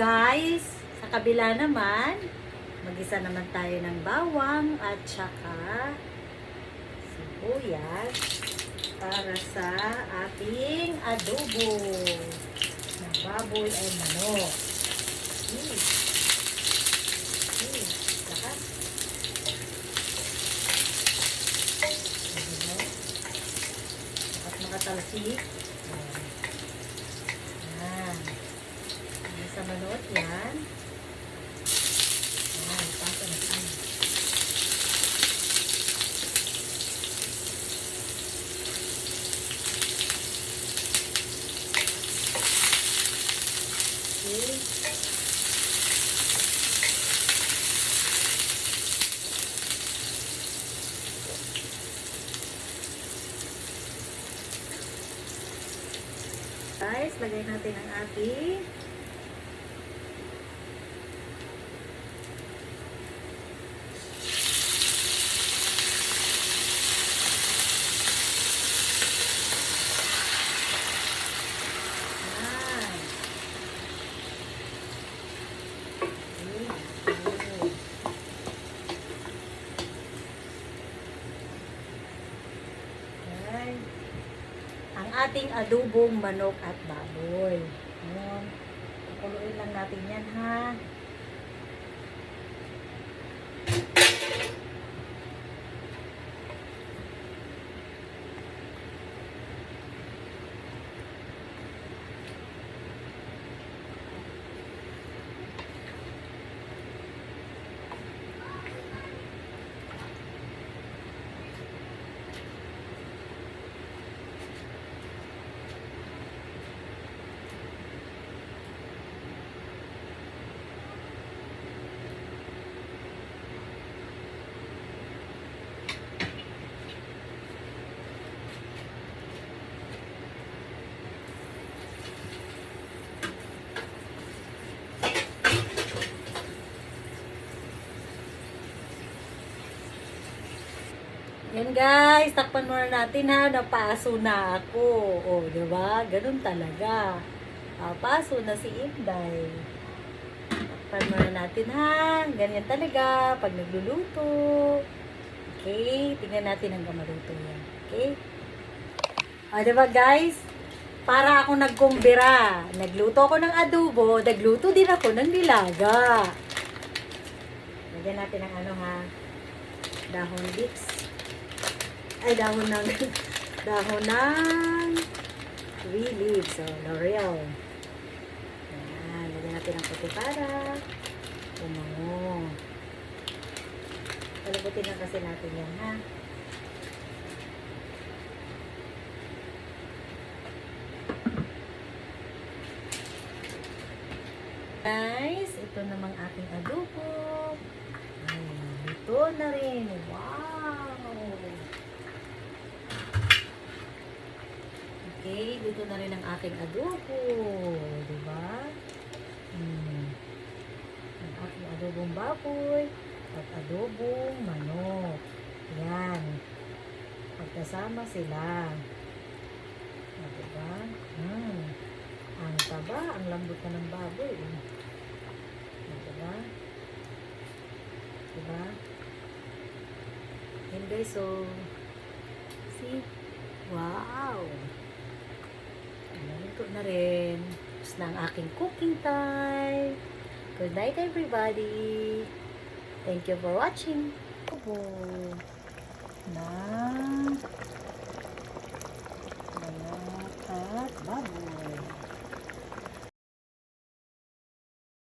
guys, sa kabila naman, mag-isa naman tayo ng bawang at saka sibuyas para sa ating adobo na baboy ay manok. Lahat. Dapat makatalsik. Sa manok yan. Ayan, pasa na siya. Okay. Guys, lagay natin ang ating ating adobong manok at baboy. Ayan. Pakuluin lang natin yan, ha. Yan guys, takpan muna natin ha, napaso na ako. O, diba? Ganun talaga. Paso na si Inday. Takpan muna natin ha. Ganyan talaga pag nagluluto. Okay, tingnan natin hanggang maluto yan. Okay? O, diba guys? Para ako nagkumbira. Nagluto ako ng adobo, nagluto din ako ng nilaga. Lagyan natin ng ano ha, dahon leeks. Ay, dahon ng 3 leaves. So, L'Oreal. Ayan. Lagyan natin ang puti para umango. Palabutin na kasi natin yan, ha? Guys, ito namang ating adobo. Ayan. Ito na rin. Wow! Okay, dito na rin ang aking adobo. Diba? Ang aking adobong baboy at adobong manok. Yan. Pagkasama sila. Diba? Ang taba, ang lambot na ng baboy. Diba? Diba? And guys, so, see? Wow! Ito na rin. Tapos na ang aking cooking time. Good night, everybody. Thank you for watching. Na manok at baboy.